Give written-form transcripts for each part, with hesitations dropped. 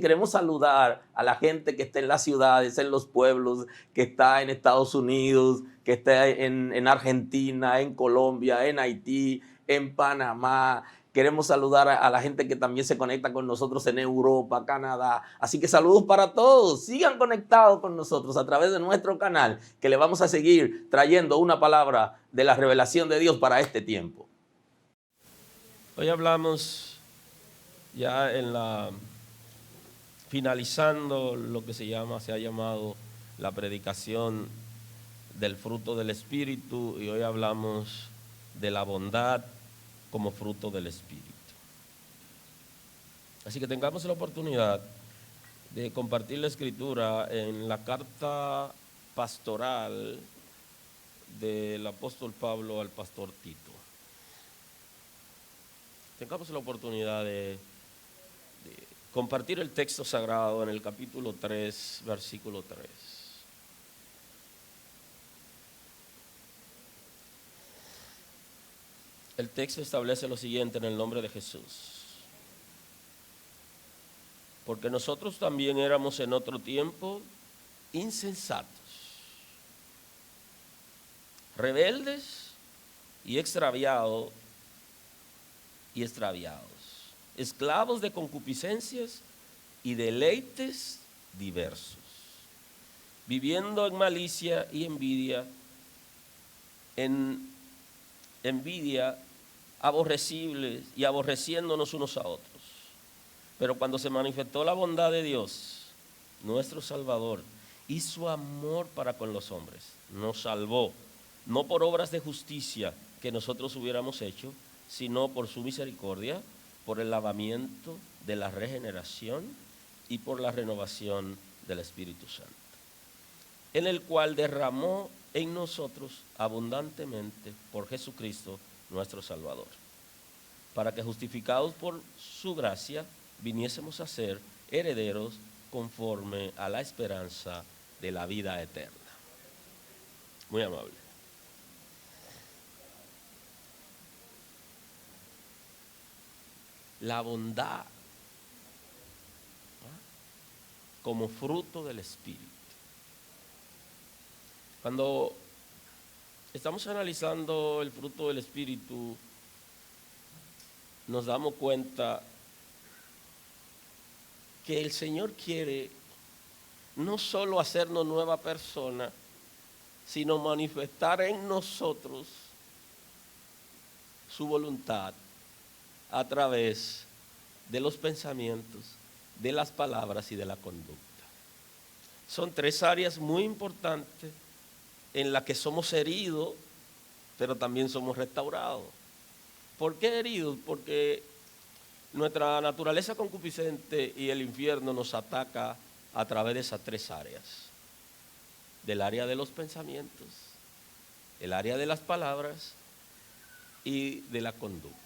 Queremos saludar a la gente que está en las ciudades, en los pueblos, que está en Estados Unidos, que está en Argentina, en Colombia, en Haití, en Panamá. Queremos saludar a la gente que también se conecta con nosotros en Europa, Canadá. Así que saludos para todos. Sigan conectados con nosotros a través de nuestro canal, que le vamos a seguir trayendo una palabra de la revelación de Dios para este tiempo. Hoy hablamos ya finalizando lo que se ha llamado la predicación del fruto del Espíritu, y hoy hablamos de la bondad como fruto del Espíritu. Así que tengamos la oportunidad de compartir la Escritura en la carta pastoral del apóstol Pablo al pastor Tito. Tengamos la oportunidad de compartir el texto sagrado en el capítulo 3, versículo 3. El texto establece lo siguiente en el nombre de Jesús. Porque nosotros también éramos en otro tiempo insensatos, rebeldes y extraviados, esclavos de concupiscencias y deleites diversos, viviendo en malicia y envidia aborrecibles y aborreciéndonos unos a otros. Pero cuando se manifestó la bondad de Dios, nuestro Salvador, y su amor para con los hombres, nos salvó, no por obras de justicia que nosotros hubiéramos hecho, sino por su misericordia, por el lavamiento de la regeneración y por la renovación del Espíritu Santo, en el cual derramó en nosotros abundantemente por Jesucristo nuestro Salvador, para que justificados por su gracia viniésemos a ser herederos conforme a la esperanza de la vida eterna. Muy amable. La bondad como fruto del Espíritu. Cuando estamos analizando el fruto del Espíritu, nos damos cuenta que el Señor quiere no solo hacernos nueva persona, sino manifestar en nosotros su voluntad a través de los pensamientos, de las palabras y de la conducta. Son tres áreas muy importantes en las que somos heridos, pero también somos restaurados. ¿Por qué heridos? Porque nuestra naturaleza concupiscente y el infierno nos ataca a través de esas tres áreas: del área de los pensamientos, el área de las palabras y de la conducta.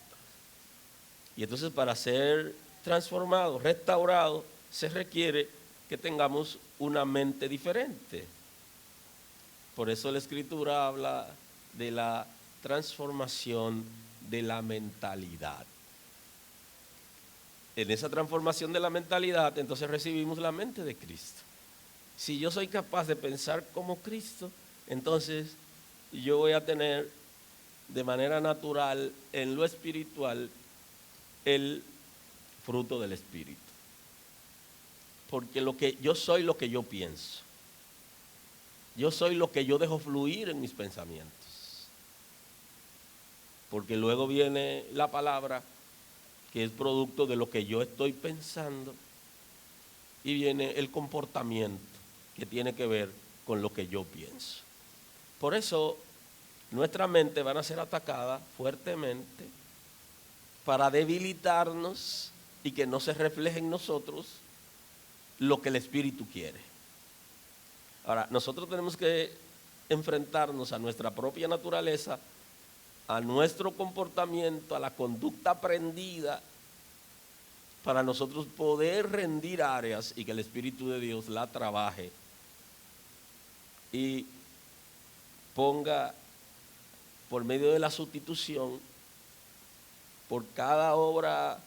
Y entonces, para ser transformado, restaurado, se requiere que tengamos una mente diferente. Por eso la Escritura habla de la transformación de la mentalidad. En esa transformación de la mentalidad, entonces recibimos la mente de Cristo. Si yo soy capaz de pensar como Cristo, entonces yo voy a tener de manera natural en lo espiritual el fruto del Espíritu. Porque yo soy lo que yo pienso. Yo soy lo que yo dejo fluir en mis pensamientos. Porque luego viene la palabra, que es producto de lo que yo estoy pensando, y viene el comportamiento, que tiene que ver con lo que yo pienso. Por eso nuestra mente va a ser atacada fuertemente para debilitarnos y que no se refleje en nosotros lo que el Espíritu quiere. Ahora, nosotros tenemos que enfrentarnos a nuestra propia naturaleza, a nuestro comportamiento, a la conducta aprendida, para nosotros poder rendir áreas y que el Espíritu de Dios la trabaje y ponga, por medio de la sustitución, por cada obra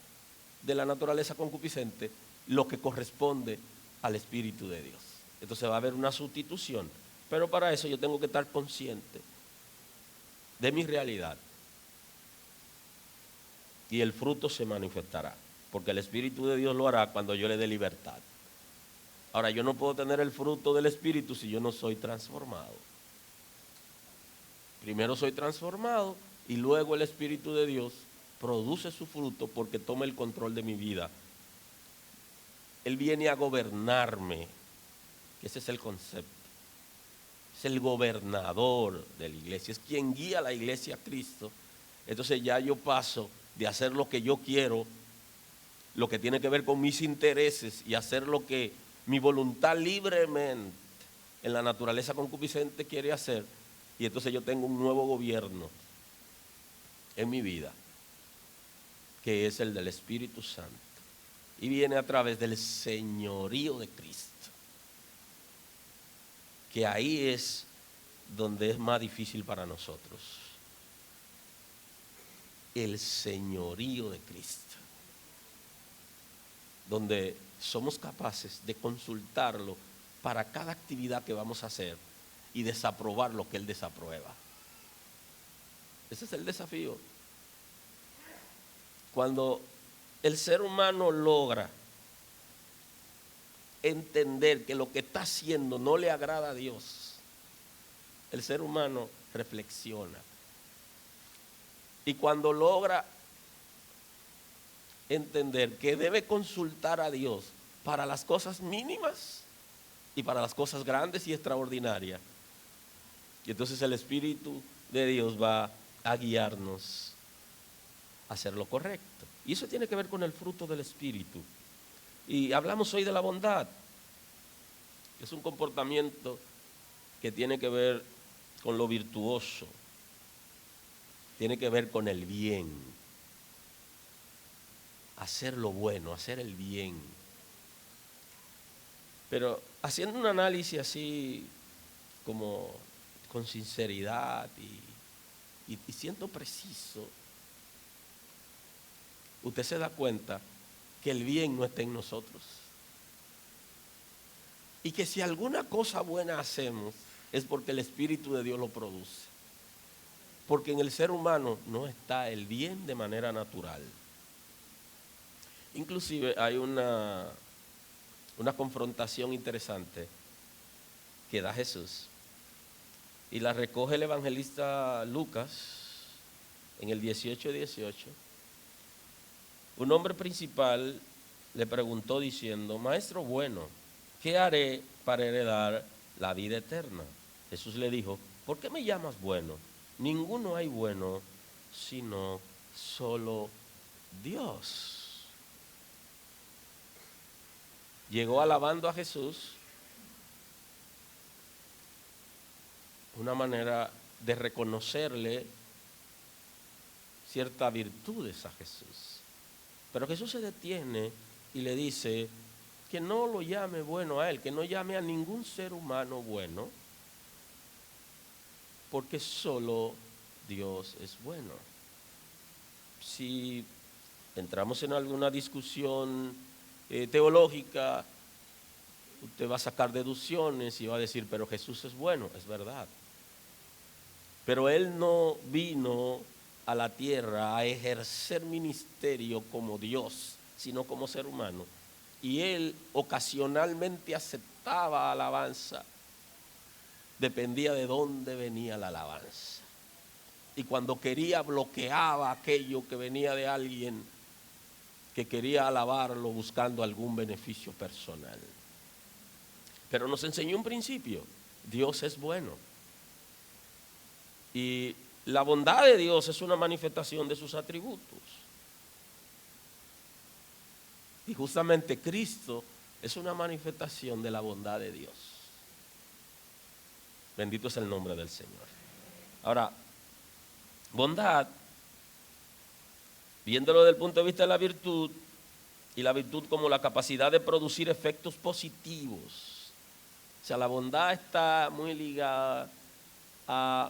de la naturaleza concupiscente, lo que corresponde al Espíritu de Dios. Entonces va a haber una sustitución, pero para eso yo tengo que estar consciente de mi realidad y el fruto se manifestará, porque el Espíritu de Dios lo hará cuando yo le dé libertad. Ahora, yo no puedo tener el fruto del Espíritu si yo no soy transformado. Primero soy transformado y luego el Espíritu de Dios produce su fruto porque toma el control de mi vida. Él viene a gobernarme, que ese es el concepto. Es el gobernador de la iglesia, es quien guía a la iglesia a Cristo. Entonces ya yo paso de hacer lo que yo quiero, lo que tiene que ver con mis intereses, y hacer lo que mi voluntad libremente en la naturaleza concupiscente quiere hacer, y entonces yo tengo un nuevo gobierno en mi vida, que es el del Espíritu Santo, y viene a través del señorío de Cristo, que ahí es donde es más difícil para nosotros, el señorío de Cristo, donde somos capaces de consultarlo para cada actividad que vamos a hacer y desaprobar lo que Él desaprueba. Ese es el desafío. Cuando el ser humano logra entender que lo que está haciendo no le agrada a Dios, el ser humano reflexiona. Y cuando logra entender que debe consultar a Dios para las cosas mínimas y para las cosas grandes y extraordinarias, y entonces el Espíritu de Dios va a guiarnos a hacer lo correcto. Y eso tiene que ver con el fruto del Espíritu. Y hablamos hoy de la bondad. Es un comportamiento que tiene que ver con lo virtuoso, tiene que ver con el bien, hacer lo bueno, hacer el bien. Pero haciendo un análisis así como con sinceridad y siendo preciso, usted se da cuenta que el bien no está en nosotros. Y que si alguna cosa buena hacemos es porque el Espíritu de Dios lo produce. Porque en el ser humano no está el bien de manera natural. Inclusive hay una confrontación interesante que da Jesús. Y la recoge el evangelista Lucas en el 18:18. Un hombre principal le preguntó diciendo: Maestro bueno, ¿qué haré para heredar la vida eterna? Jesús le dijo: ¿por qué me llamas bueno? Ninguno hay bueno, sino solo Dios. Llegó alabando a Jesús, una manera de reconocerle ciertas virtudes a Jesús. Pero Jesús se detiene y le dice que no lo llame bueno a él, que no llame a ningún ser humano bueno, porque solo Dios es bueno. Si entramos en alguna discusión teológica, usted va a sacar deducciones y va a decir, pero Jesús es bueno, es verdad. Pero Él no vino a la tierra a ejercer ministerio como Dios, sino como ser humano. Y Él ocasionalmente aceptaba alabanza, dependía de dónde venía la alabanza. Y cuando quería, bloqueaba aquello que venía de alguien que quería alabarlo buscando algún beneficio personal. Pero nos enseñó un principio: Dios es bueno. Y la bondad de Dios es una manifestación de sus atributos. Y justamente Cristo es una manifestación de la bondad de Dios. Bendito es el nombre del Señor. Ahora, bondad, viéndolo desde el punto de vista de la virtud, y la virtud como la capacidad de producir efectos positivos. O sea, la bondad está muy ligada a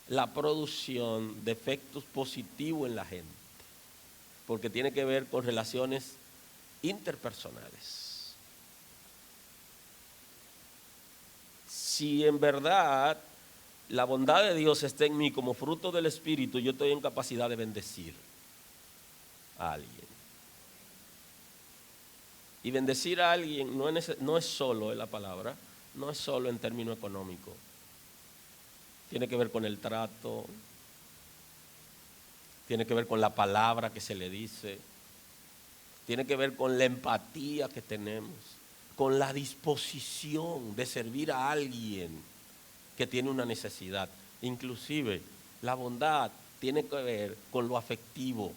la producción de efectos positivos en la gente, porque tiene que ver con relaciones interpersonales. Si en verdad la bondad de Dios está en mí como fruto del Espíritu, yo estoy en capacidad de bendecir a alguien. Y bendecir a alguien no es solo en la palabra, no es solo en términos económicos. Tiene que ver con el trato, tiene que ver con la palabra que se le dice, tiene que ver con la empatía que tenemos, con la disposición de servir a alguien que tiene una necesidad. Inclusive la bondad tiene que ver con lo afectivo.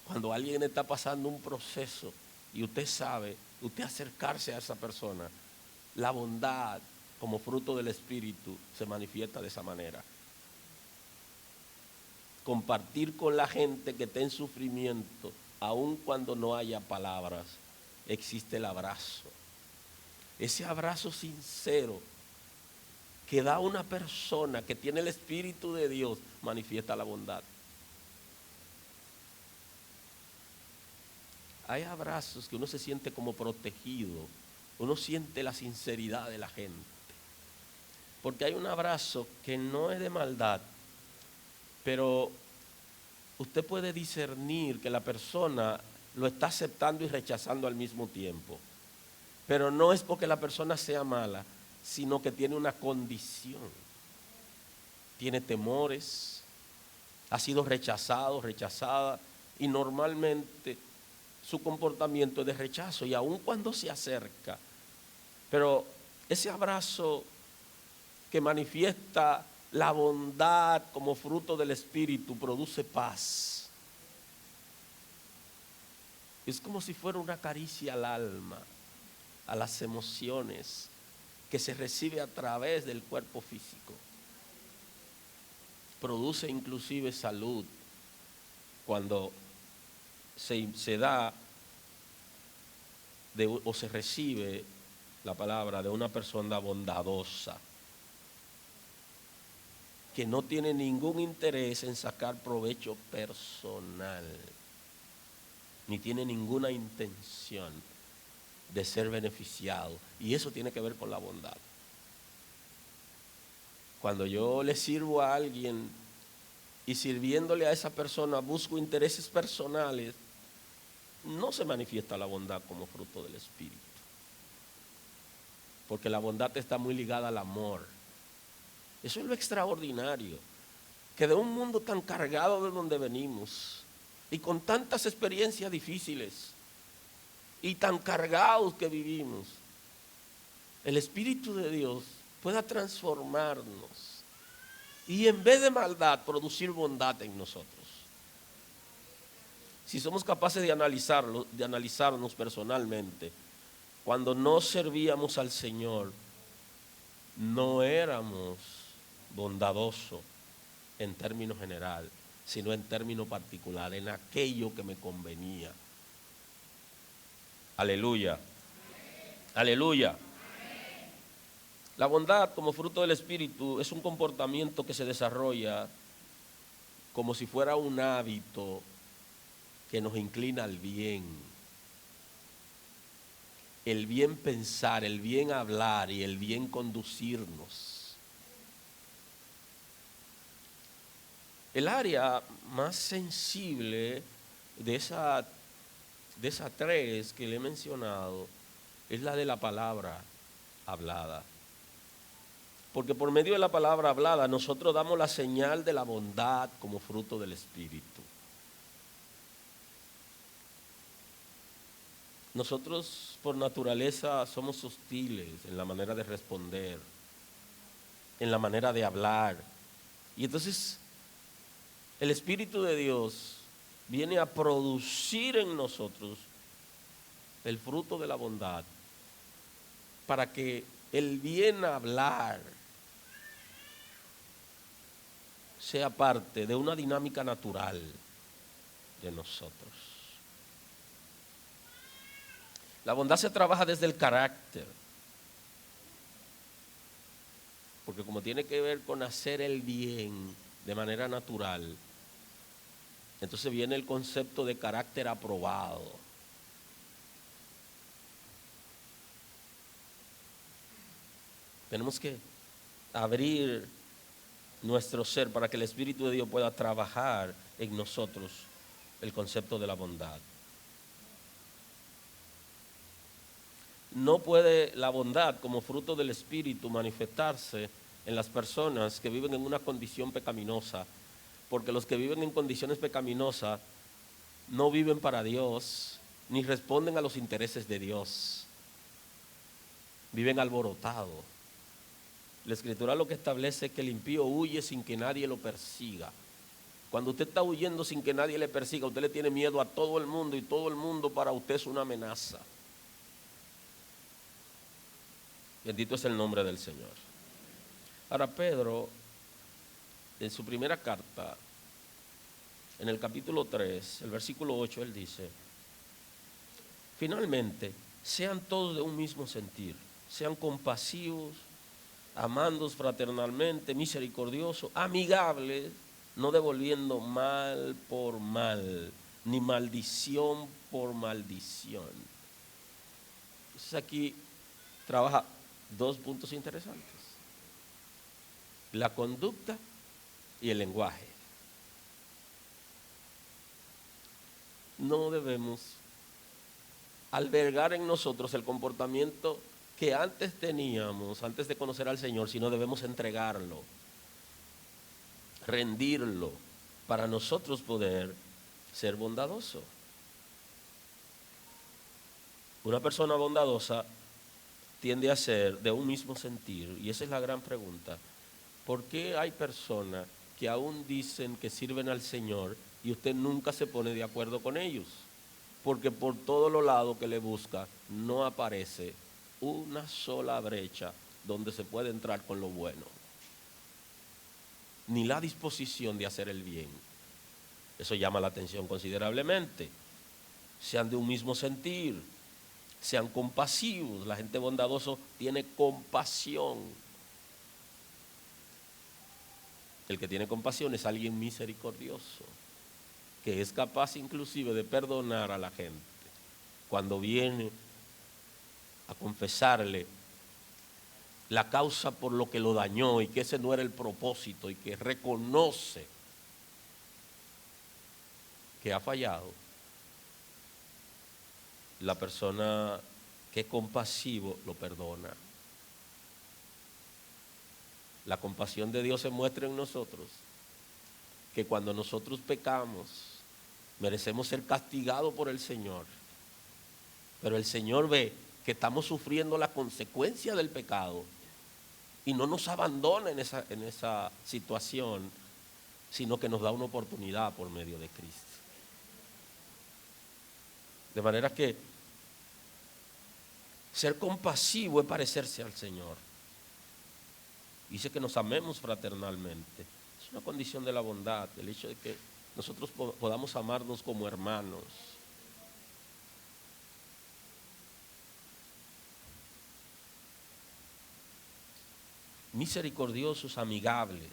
Cuando alguien está pasando un proceso y usted sabe, usted acercarse a esa persona, la bondad como fruto del Espíritu se manifiesta de esa manera. Compartir con la gente que está en sufrimiento, aun cuando no haya palabras, existe el abrazo. Ese abrazo sincero que da una persona que tiene el Espíritu de Dios, manifiesta la bondad. Hay abrazos que uno se siente como protegido, uno siente la sinceridad de la gente. Porque hay un abrazo que no es de maldad, pero usted puede discernir que la persona lo está aceptando y rechazando al mismo tiempo. Pero no es porque la persona sea mala, sino que tiene una condición. Tiene temores, ha sido rechazado, rechazada, y normalmente su comportamiento es de rechazo, y aun cuando se acerca, pero ese abrazo que manifiesta la bondad como fruto del Espíritu produce paz. Es como si fuera una caricia al alma, a las emociones que se recibe a través del cuerpo físico. Produce inclusive salud cuando se da o se recibe la palabra de una persona bondadosa, que no tiene ningún interés en sacar provecho personal, ni tiene ninguna intención de ser beneficiado. Y eso tiene que ver con la bondad. Cuando yo le sirvo a alguien y sirviéndole a esa persona busco intereses personales, no se manifiesta la bondad como fruto del Espíritu. Porque la bondad está muy ligada al amor. Eso es lo extraordinario, que de un mundo tan cargado de donde venimos y con tantas experiencias difíciles y tan cargados que vivimos, el Espíritu de Dios pueda transformarnos y en vez de maldad producir bondad en nosotros. Si somos capaces de analizarnos personalmente, cuando no servíamos al Señor, no éramos bondadosos en términos general, sino en términos particular, en aquello que me convenía. Aleluya. Aleluya. La bondad como fruto del Espíritu es un comportamiento que se desarrolla como si fuera un hábito que nos inclina al bien. El bien pensar, el bien hablar y el bien conducirnos. El área más sensible de esas tres que le he mencionado es la de la palabra hablada. Porque por medio de la palabra hablada nosotros damos la señal de la bondad como fruto del Espíritu. Nosotros por naturaleza somos hostiles en la manera de responder, en la manera de hablar. Y entonces el Espíritu de Dios viene a producir en nosotros el fruto de la bondad para que el bien hablar sea parte de una dinámica natural de nosotros. La bondad se trabaja desde el carácter, porque como tiene que ver con hacer el bien de manera natural, Entonces viene el concepto de carácter aprobado. Tenemos que abrir nuestro ser para que el Espíritu de Dios pueda trabajar en nosotros el concepto de la bondad. No puede la bondad como fruto del Espíritu manifestarse en las personas que viven en una condición pecaminosa, porque los que viven en condiciones pecaminosas no viven para Dios, ni responden a los intereses de Dios. Viven alborotados. La Escritura lo que establece es que el impío huye sin que nadie lo persiga. Cuando usted está huyendo sin que nadie le persiga, usted le tiene miedo a todo el mundo y todo el mundo para usted es una amenaza. Bendito es el nombre del Señor. Ahora Pedro, en su primera carta, en el capítulo 3, el versículo 8, él dice: finalmente, sean todos de un mismo sentir, sean compasivos, amándoos fraternalmente, misericordiosos, amigables, no devolviendo mal por mal, ni maldición por maldición. Entonces aquí trabaja dos puntos interesantes: la conducta y el lenguaje. No debemos albergar en nosotros el comportamiento que antes teníamos, antes de conocer al Señor, sino debemos entregarlo, rendirlo, para nosotros poder ser bondadosos. Una persona bondadosa tiende a ser de un mismo sentir, y esa es la gran pregunta. ¿Por qué hay personas que aún dicen que sirven al Señor y usted nunca se pone de acuerdo con ellos? Porque por todos los lados que le busca no aparece una sola brecha donde se puede entrar con lo bueno, ni la disposición de hacer el bien. Eso llama la atención considerablemente. Sean de un mismo sentir, sean compasivos. La gente bondadosa tiene compasión. El que tiene compasión es alguien misericordioso, que es capaz inclusive de perdonar a la gente cuando viene a confesarle la causa por lo que lo dañó y que ese no era el propósito, y que reconoce que ha fallado. La persona que es compasivo lo perdona. La compasión de Dios se muestra en nosotros, que cuando nosotros pecamos merecemos ser castigados por el Señor, pero el Señor ve que estamos sufriendo la consecuencia del pecado y no nos abandona en esa situación, sino que nos da una oportunidad por medio de Cristo. De manera que ser compasivo es parecerse al Señor. Dice que nos amemos fraternalmente. Es una condición de la bondad, el hecho de que nosotros podamos amarnos como hermanos. Misericordiosos, amigables.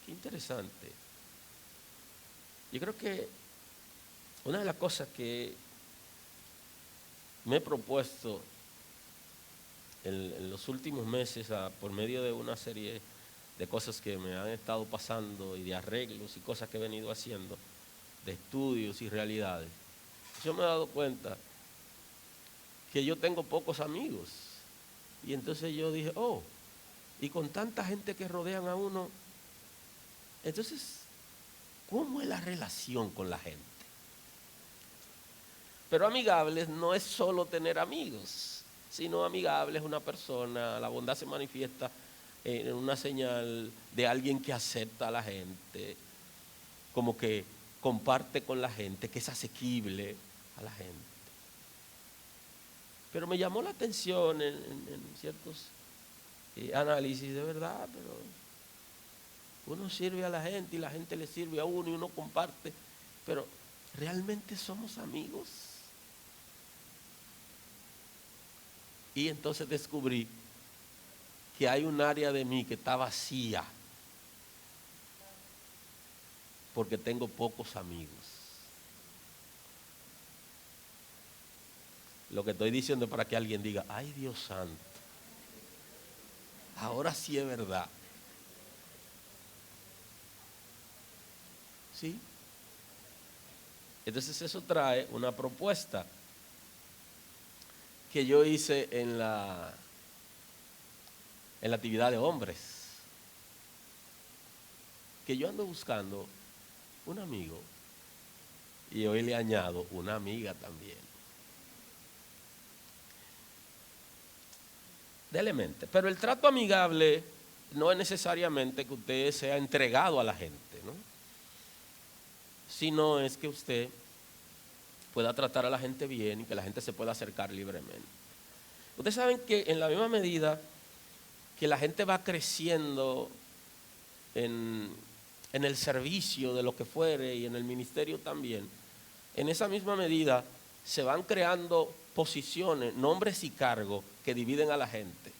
Qué interesante. Yo creo que una de las cosas que me he propuesto en los últimos meses, por medio de una serie de cosas que me han estado pasando y de arreglos y cosas que he venido haciendo, de estudios y realidades, yo me he dado cuenta que yo tengo pocos amigos. Y entonces yo dije, y con tanta gente que rodean a uno, entonces, ¿cómo es la relación con la gente? Pero amigables no es solo tener amigos, sino amigable es una persona. La bondad se manifiesta en una señal de alguien que acepta a la gente, como que comparte con la gente, que es asequible a la gente. Pero me llamó la atención en ciertos análisis, de verdad, pero uno sirve a la gente y la gente le sirve a uno y uno comparte, pero ¿realmente somos amigos? Y entonces descubrí que hay un área de mí que está vacía. porque tengo pocos amigos. Lo que estoy diciendo es para que alguien diga, ay Dios santo, ahora sí es verdad. ¿Sí? Entonces eso trae una propuesta que yo hice en la actividad de hombres, que yo ando buscando un amigo y hoy le añado una amiga también. Dele mente. Pero el trato amigable no es necesariamente que usted sea entregado a la gente, ¿no? Sino es que usted pueda tratar a la gente bien y que la gente se pueda acercar libremente. Ustedes saben que en la misma medida que la gente va creciendo en el servicio de lo que fuere y en el ministerio también, en esa misma medida se van creando posiciones, nombres y cargos que dividen a la gente.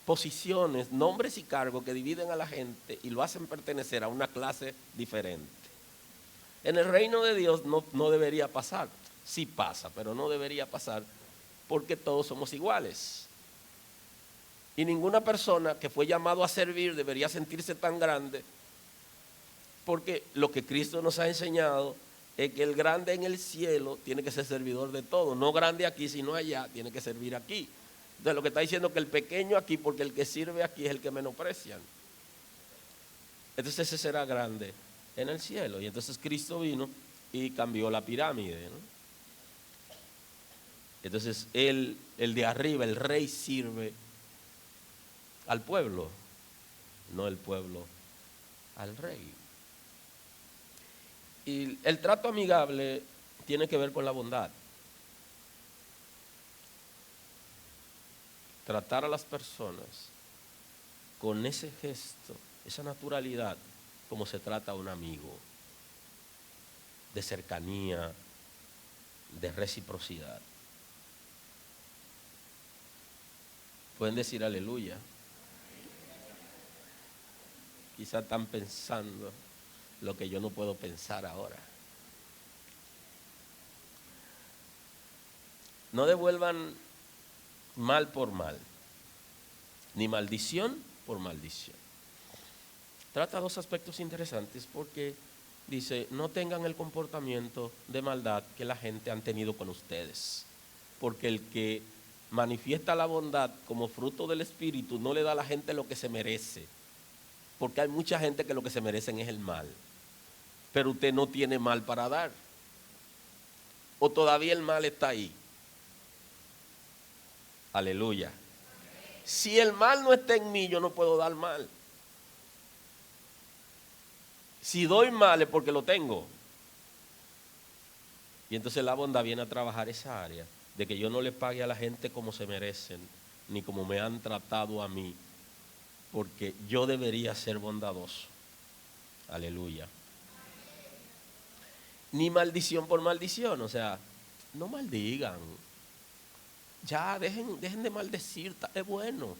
Posiciones, nombres y cargos que dividen a la gente y lo hacen pertenecer a una clase diferente. En el reino de Dios no debería pasar. Sí pasa, pero no debería pasar porque todos somos iguales. Y ninguna persona que fue llamado a servir debería sentirse tan grande, porque lo que Cristo nos ha enseñado es que el grande en el cielo tiene que ser servidor de todo. No grande aquí, sino allá, tiene que servir aquí. Entonces lo que está diciendo es que el pequeño aquí, porque el que sirve aquí es el que menosprecian. Entonces ese será grande en el cielo. Y entonces Cristo vino y cambió la pirámide, ¿no? Entonces el de arriba, el rey, sirve al pueblo, no el pueblo al rey. Y el trato amigable tiene que ver con la bondad. Tratar a las personas con ese gesto, esa naturalidad, como se trata a un amigo, de cercanía, de reciprocidad. Pueden decir aleluya. Quizá están pensando lo que yo no puedo pensar ahora. No devuelvan mal por mal, ni maldición por maldición. Trata dos aspectos interesantes porque dice, no tengan el comportamiento de maldad que la gente han tenido con ustedes, porque el que manifiesta la bondad como fruto del Espíritu no le da a la gente lo que se merece, porque hay mucha gente que lo que se merecen es el mal, pero usted no tiene mal para dar, o todavía el mal está ahí. Aleluya. Si el mal no está en mí, yo no puedo dar mal. Si doy mal es porque lo tengo. Y entonces la bondad viene a trabajar esa área de que yo no le pague a la gente como se merecen, ni como me han tratado a mí, porque yo debería ser bondadoso. Aleluya. Ni maldición por maldición, o sea, no maldigan. Ya, dejen de maldecir, es bueno.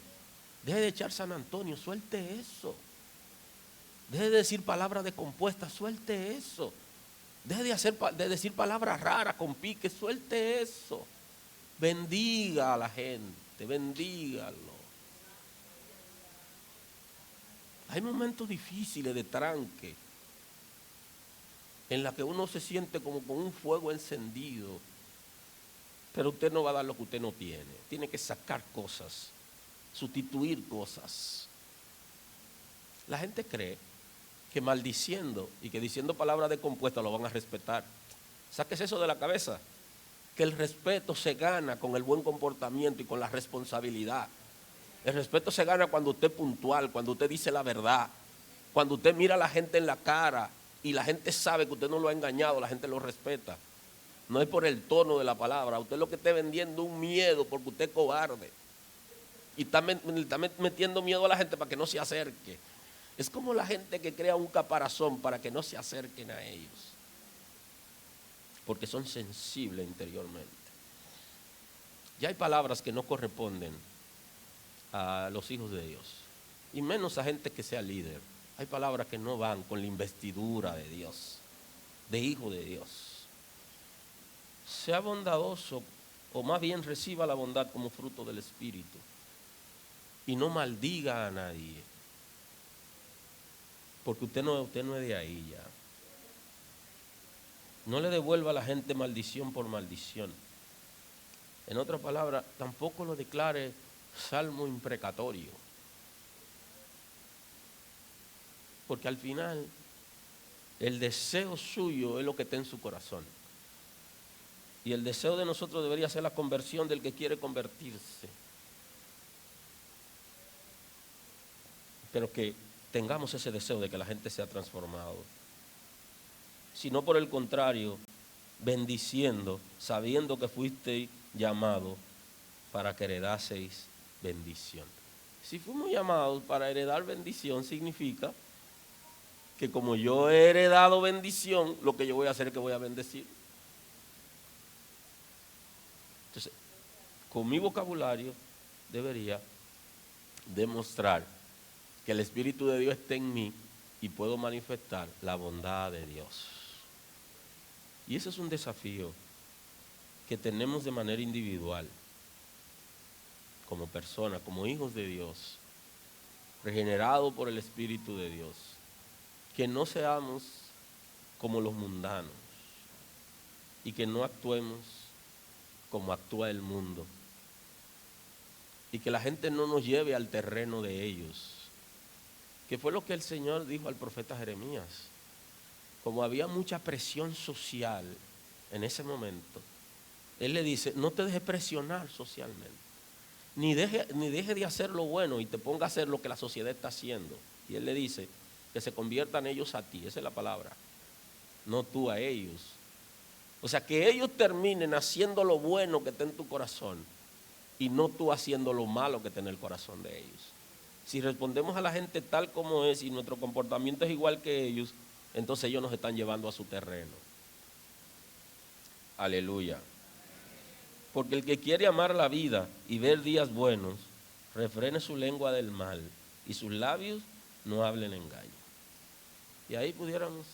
Deje de echar San Antonio, suelte eso. Deje de decir palabras de compuesta, suelte eso. Deje de decir palabras raras con pique, suelte eso. Bendiga a la gente, bendígalo. Hay momentos difíciles de tranque, en la que uno se siente como con un fuego encendido, pero usted no va a dar lo que usted no tiene. Tiene que sacar cosas, sustituir cosas. La gente cree que maldiciendo y que diciendo palabras de compuesta lo van a respetar. Sáquese eso de la cabeza, que el respeto se gana con el buen comportamiento y con la responsabilidad. El respeto se gana cuando usted es puntual, cuando usted dice la verdad, cuando usted mira a la gente en la cara y la gente sabe que usted no lo ha engañado, la gente lo respeta. No es por el tono de la palabra, usted lo que está vendiendo un miedo porque usted es cobarde y está metiendo miedo a la gente para que no se acerque. Es como la gente que crea un caparazón para que no se acerquen a ellos, porque son sensibles interiormente. Ya hay palabras que no corresponden a los hijos de Dios, y menos a gente que sea líder. Hay palabras que no van con la investidura de Dios, de hijo de Dios. Sea bondadoso, o más bien reciba la bondad como fruto del Espíritu. Y no maldiga a nadie. Porque usted no es de ahí ya. No le devuelva a la gente maldición por maldición. En otras palabras, tampoco lo declare salmo imprecatorio. Porque al final, el deseo suyo es lo que está en su corazón. Y el deseo de nosotros debería ser la conversión del que quiere convertirse. Pero que tengamos ese deseo de que la gente sea transformado. Sino por el contrario, bendiciendo, sabiendo que fuiste llamado para que heredaseis bendición. Si fuimos llamados para heredar bendición, significa que como yo he heredado bendición, lo que yo voy a hacer es que voy a bendecir. Entonces, con mi vocabulario debería demostrar que el Espíritu de Dios está en mí y puedo manifestar la bondad de Dios. Y ese es un desafío que tenemos de manera individual, como personas, como hijos de Dios, regenerados por el Espíritu de Dios, que no seamos como los mundanos y que no actuemos como actúa el mundo y que la gente no nos lleve al terreno de ellos, que fue lo que el Señor dijo al profeta Jeremías. Como había mucha presión social en ese momento, Él le dice, no te dejes presionar socialmente, ni deje de hacer lo bueno y te ponga a hacer lo que la sociedad está haciendo. Y Él le dice, que se conviertan ellos a ti, esa es la palabra, no tú a ellos. O sea, que ellos terminen haciendo lo bueno que está en tu corazón y no tú haciendo lo malo que está en el corazón de ellos. Si respondemos a la gente tal como es y nuestro comportamiento es igual que ellos, entonces ellos nos están llevando a su terreno. Aleluya. Porque el que quiere amar la vida y ver días buenos, refrene su lengua del mal y sus labios no hablen engaño. Y ahí pudiéramos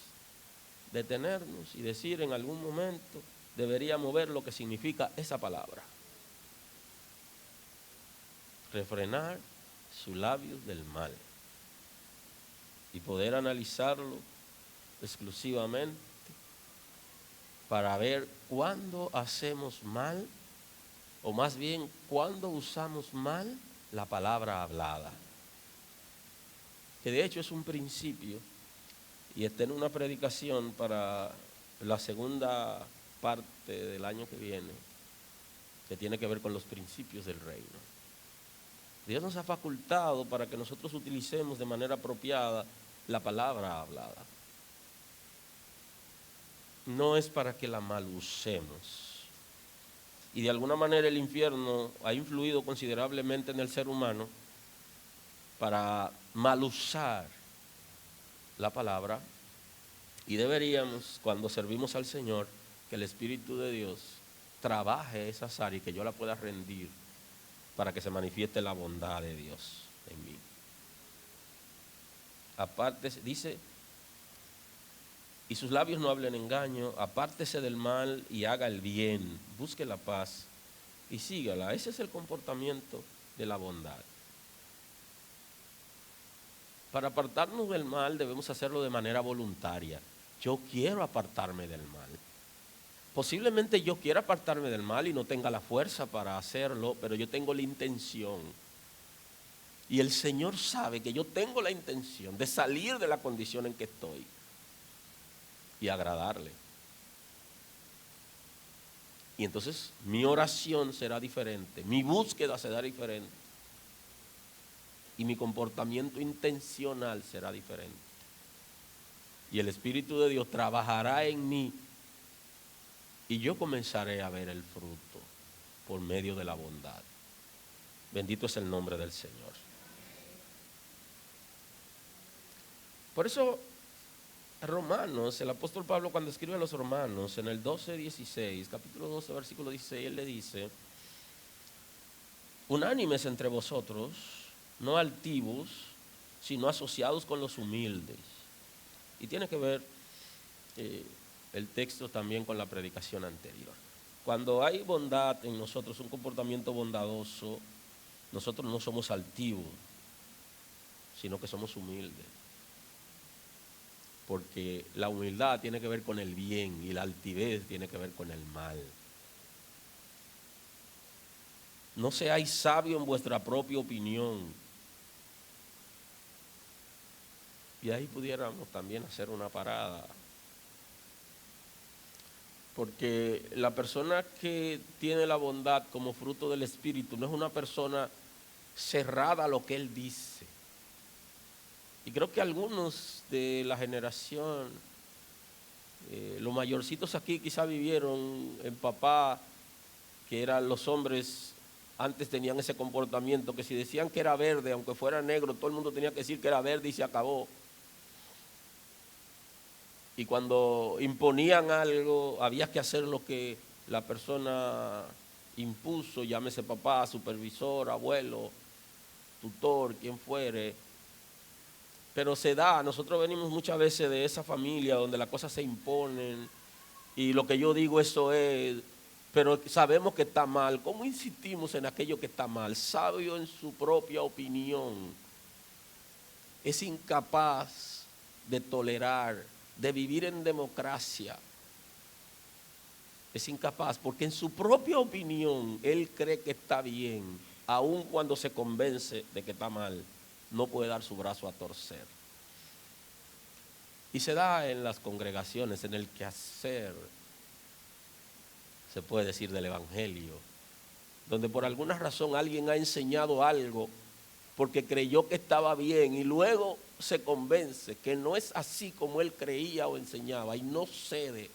detenernos y decir en algún momento, deberíamos ver lo que significa esa palabra. Refrenar sus labios del mal. Y poder analizarlo exclusivamente para ver cuándo hacemos mal, o más bien cuándo usamos mal la palabra hablada. Que de hecho es un principio. Y está en una predicación para la segunda parte del año que viene, que tiene que ver con los principios del reino. Dios nos ha facultado para que nosotros utilicemos de manera apropiada la palabra hablada. No es para que la mal usemos. Y de alguna manera el infierno ha influido considerablemente en el ser humano para mal usar la palabra, y deberíamos, cuando servimos al Señor, que el Espíritu de Dios trabaje esas áreas y que yo la pueda rendir para que se manifieste la bondad de Dios en mí. Aparte, dice, y sus labios no hablen engaño, apártese del mal y haga el bien, busque la paz y sígala. Ese es el comportamiento de la bondad. Para apartarnos del mal debemos hacerlo de manera voluntaria. Yo quiero apartarme del mal. Posiblemente yo quiera apartarme del mal y no tenga la fuerza para hacerlo, pero yo tengo la intención. Y el Señor sabe que yo tengo la intención de salir de la condición en que estoy y agradarle. Y entonces mi oración será diferente, mi búsqueda será diferente. Y mi comportamiento intencional será diferente. Y el Espíritu de Dios trabajará en mí y yo comenzaré a ver el fruto por medio de la bondad. Bendito es el nombre del Señor. Por eso, Romanos, el apóstol Pablo cuando escribe a los Romanos, en el 12:16, capítulo 12, versículo 16, él le dice, unánimes entre vosotros, no altivos, sino asociados con los humildes. Y tiene que ver el texto también con la predicación anterior. Cuando hay bondad en nosotros, un comportamiento bondadoso, nosotros no somos altivos, sino que somos humildes. Porque la humildad tiene que ver con el bien y la altivez tiene que ver con el mal. No seáis sabios en vuestra propia opinión. Y ahí pudiéramos también hacer una parada. Porque la persona que tiene la bondad como fruto del Espíritu no es una persona cerrada a lo que él dice. Y creo que algunos de la generación, los mayorcitos aquí quizá vivieron en papá, que eran los hombres, antes tenían ese comportamiento, que si decían que era verde, aunque fuera negro, todo el mundo tenía que decir que era verde y se acabó. Y cuando imponían algo, había que hacer lo que la persona impuso, llámese papá, supervisor, abuelo, tutor, quien fuere. Pero se da, nosotros venimos muchas veces de esa familia donde las cosas se imponen y lo que yo digo eso es, pero sabemos que está mal. ¿Cómo insistimos en aquello que está mal? Sabio en su propia opinión, es incapaz de tolerar, de vivir en democracia. Es incapaz porque en su propia opinión él cree que está bien, aun cuando se convence de que está mal. No puede dar su brazo a torcer. Y se da en las congregaciones, en el quehacer, se puede decir, del evangelio, donde por alguna razón alguien ha enseñado algo porque creyó que estaba bien y luego se convence que no es así como él creía o enseñaba y no cede,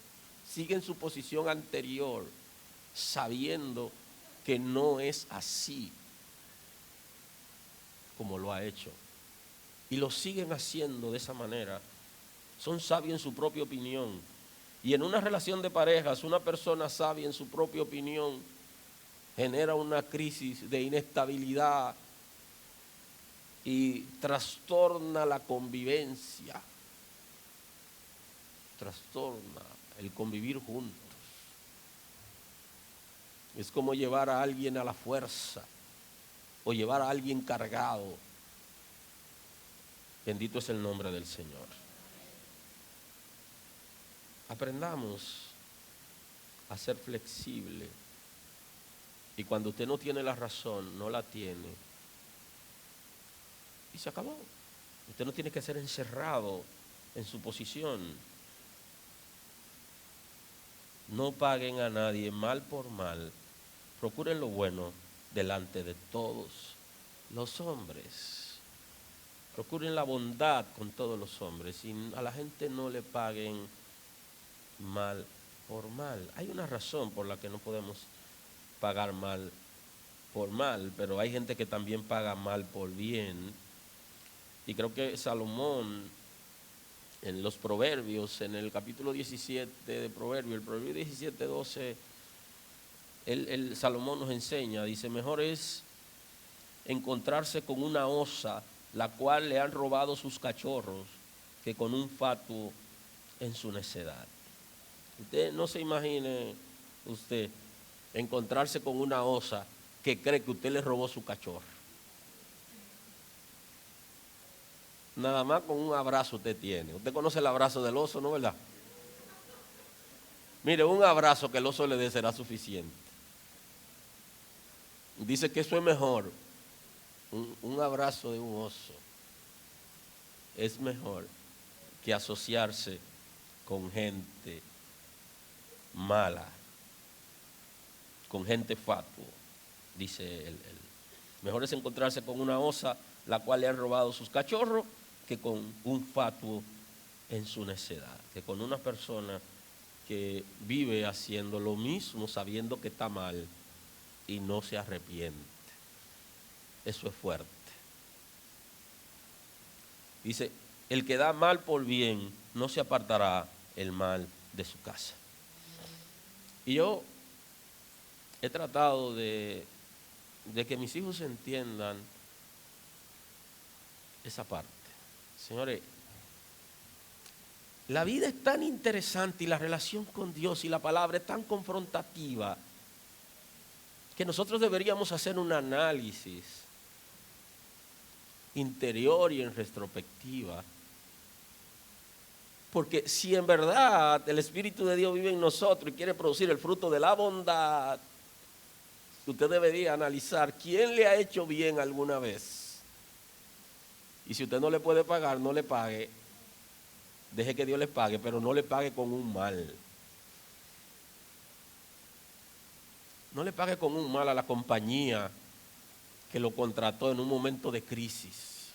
sigue en su posición anterior, sabiendo que no es así como lo ha hecho. Y lo siguen haciendo de esa manera. Son sabios en su propia opinión. Y en una relación de parejas, una persona sabia en su propia opinión genera una crisis de inestabilidad y trastorna la convivencia, trastorna el convivir juntos. Es como llevar a alguien a la fuerza o llevar a alguien cargado. Bendito es el nombre del Señor. Aprendamos a ser flexible. Y cuando usted no tiene la razón, no la tiene. Y se acabó. Usted no tiene que ser encerrado en su posición. No paguen a nadie mal por mal. Procuren lo bueno delante de todos los hombres. Procuren la bondad con todos los hombres. Y a la gente no le paguen mal por mal. Hay una razón por la que no podemos pagar mal por mal, pero hay gente que también paga mal por bien. Y creo que Salomón, en los Proverbios, en el capítulo 17 de Proverbios, el Proverbio 17, 12, Salomón nos enseña, dice, mejor es encontrarse con una osa, la cual le han robado sus cachorros, que con un fatuo en su necedad. Usted no se imagine usted encontrarse con una osa que cree que usted le robó su cachorro. Nada más con un abrazo usted tiene. Usted conoce el abrazo del oso, ¿no, verdad? Mire, un abrazo que el oso le dé será suficiente. Dice que eso es mejor. Un abrazo de un oso es mejor que asociarse con gente mala, con gente fatua, dice él. Mejor es encontrarse con una osa la cual le han robado sus cachorros que con un fatuo en su necedad, que con una persona que vive haciendo lo mismo sabiendo que está mal y no se arrepiente. Eso es fuerte. Dice, el que da mal por bien no se apartará el mal de su casa. Y yo he tratado de que mis hijos entiendan esa parte. Señores, la vida es tan interesante y la relación con Dios y la palabra es tan confrontativa que nosotros deberíamos hacer un análisis interior y en retrospectiva. Porque si en verdad el Espíritu de Dios vive en nosotros y quiere producir el fruto de la bondad, usted debería analizar quién le ha hecho bien alguna vez. Y si usted no le puede pagar, no le pague. Deje que Dios le pague, pero no le pague con un mal. No le pague con un mal a la compañía que lo contrató en un momento de crisis.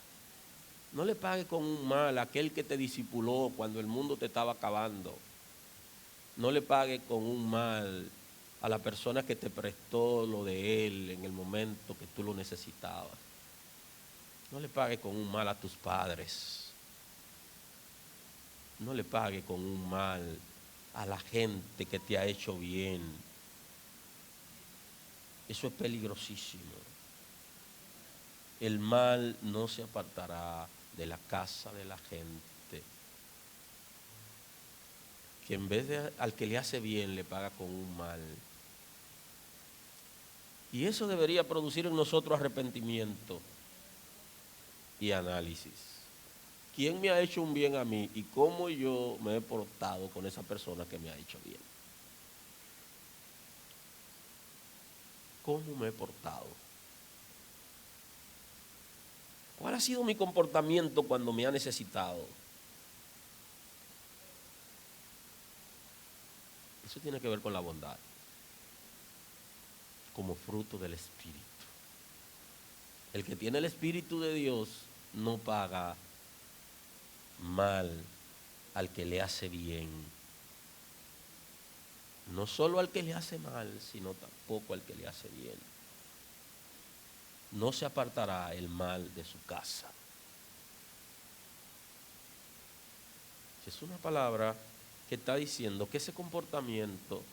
No le pague con un mal a aquel que te discipuló cuando el mundo te estaba acabando. No le pague con un mal a la persona que te prestó lo de él en el momento que tú lo necesitabas. No le pague con un mal a tus padres. No le pague con un mal a la gente que te ha hecho bien. Eso es peligrosísimo. El mal no se apartará de la casa de la gente, que en vez de al que le hace bien le paga con un mal. Y eso debería producir en nosotros arrepentimiento y análisis. ¿Quién me ha hecho un bien a mí y cómo yo me he portado con esa persona que me ha hecho bien? ¿Cómo me he portado? ¿Cuál ha sido mi comportamiento cuando me ha necesitado? Eso tiene que ver con la bondad, como fruto del Espíritu. El que tiene el Espíritu de Dios no paga mal al que le hace bien. No solo al que le hace mal, sino tampoco al que le hace bien. No se apartará el mal de su casa. Es una palabra que está diciendo que ese comportamiento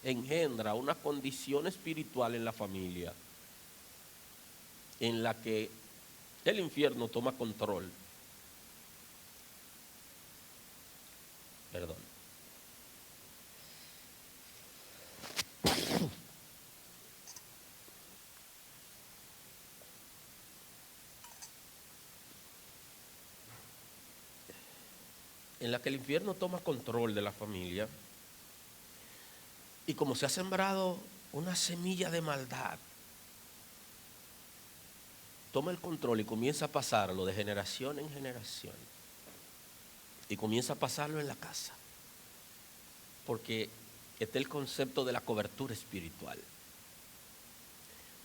engendra una condición espiritual en la familia en la que el infierno toma control. Perdón. En la que el infierno toma control de la familia y como se ha sembrado una semilla de maldad, toma el control y comienza a pasarlo de generación en generación y comienza a pasarlo en la casa, porque está el concepto de la cobertura espiritual,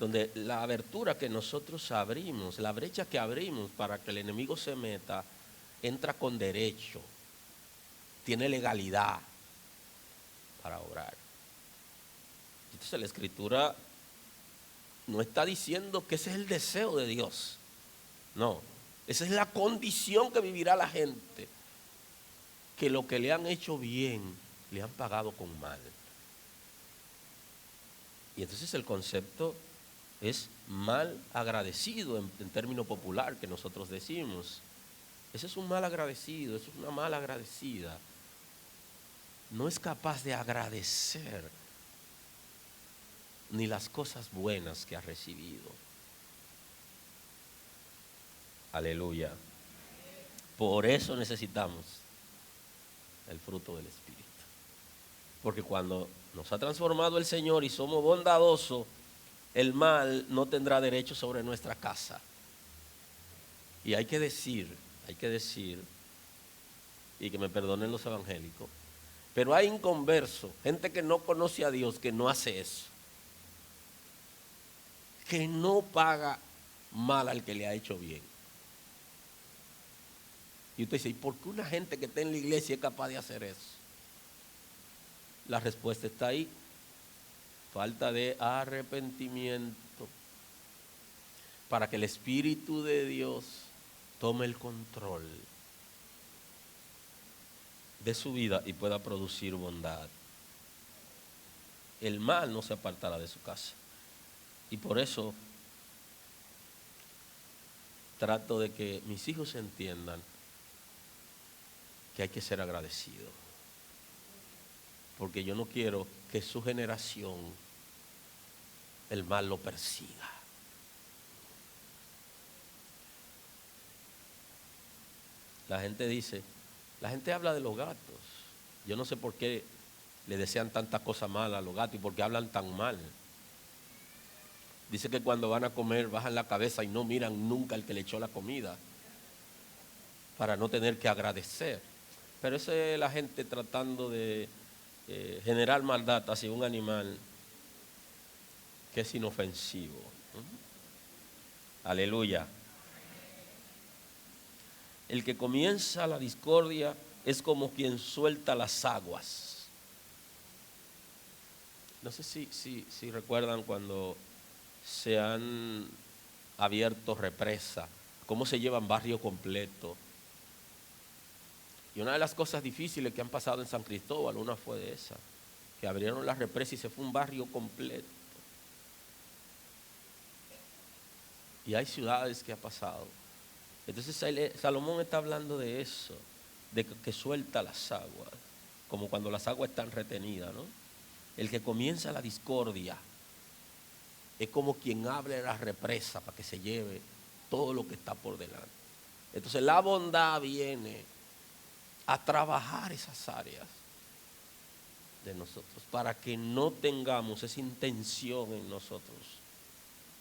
donde la abertura que nosotros abrimos, la brecha que abrimos para que el enemigo se meta, entra con derecho, tiene legalidad para obrar. Entonces la Escritura no está diciendo que ese es el deseo de Dios. No, esa es la condición que vivirá la gente, que lo que le han hecho bien, le han pagado con mal. Y entonces el concepto es mal agradecido en término popular que nosotros decimos. Ese es un mal agradecido, eso es una mal agradecida. No es capaz de agradecer ni las cosas buenas que ha recibido. Aleluya. Por eso necesitamos el fruto del Espíritu. Porque cuando nos ha transformado el Señor y somos bondadosos, el mal no tendrá derecho sobre nuestra casa. Y hay que decir, y que me perdonen los evangélicos, pero hay inconversos, gente que no conoce a Dios, que no hace eso, que no paga mal al que le ha hecho bien. Y usted dice, ¿y por qué una gente que está en la iglesia es capaz de hacer eso? La respuesta está ahí: falta de arrepentimiento, para que el Espíritu de Dios tome el control de su vida y pueda producir bondad. El mal no se apartará de su casa. Y por eso trato de que mis hijos entiendan que hay que ser agradecido. Porque yo no quiero que su generación el mal lo persiga. La gente habla de los gatos. Yo no sé por qué le desean tantas cosas malas a los gatos y por qué hablan tan mal. Dice que cuando van a comer bajan la cabeza y no miran nunca al que le echó la comida para no tener que agradecer. Pero esa es la gente tratando de generar maldad hacia un animal que es inofensivo. Aleluya. El que comienza la discordia es como quien suelta las aguas. No sé si recuerdan cuando se han abierto represas, cómo se llevan barrio completo. Y una de las cosas difíciles que han pasado en San Cristóbal, una fue de esa, que abrieron la represa y se fue un barrio completo. Y hay ciudades que ha pasado. Entonces Salomón está hablando de eso, de que suelta las aguas, como cuando las aguas están retenidas, ¿no? El que comienza la discordia es como quien abre la represa para que se lleve todo lo que está por delante. Entonces la bondad viene a trabajar esas áreas de nosotros para que no tengamos esa intención en nosotros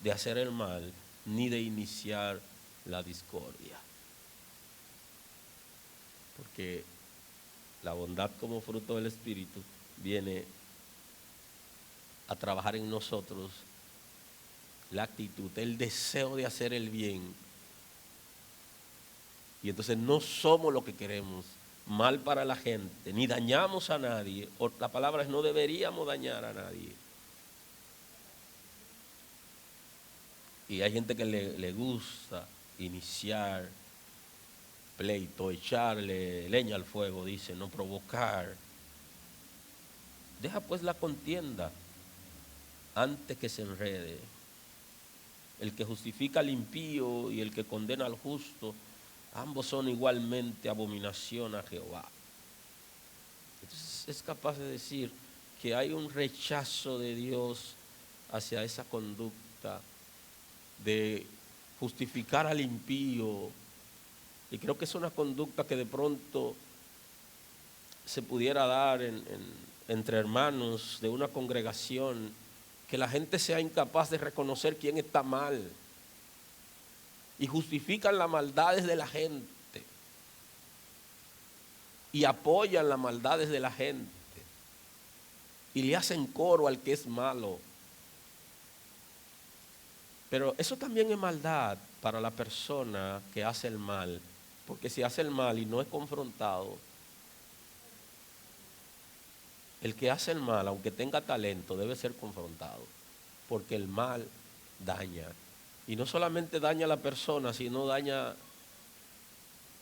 de hacer el mal ni de iniciar la discordia. Porque la bondad como fruto del Espíritu viene a trabajar en nosotros la actitud, el deseo de hacer el bien. Y entonces no somos lo que queremos, mal para la gente, ni dañamos a nadie. La palabra es no deberíamos dañar a nadie. Y hay gente que le gusta iniciar pleito, echarle leña al fuego, dice, no provocar. Deja pues la contienda antes que se enrede. El que justifica al impío y el que condena al justo, ambos son igualmente abominación a Jehová. Entonces es capaz de decir que hay un rechazo de Dios hacia esa conducta de justificar al impío. Y creo que es una conducta que de pronto se pudiera dar entre hermanos de una congregación, que la gente sea incapaz de reconocer quién está mal y justifican las maldades de la gente y apoyan las maldades de la gente y le hacen coro al que es malo. Pero eso también es maldad para la persona que hace el mal, porque si hace el mal y no es confrontado, el que hace el mal, aunque tenga talento, debe ser confrontado, porque el mal daña. Y no solamente daña a la persona, sino daña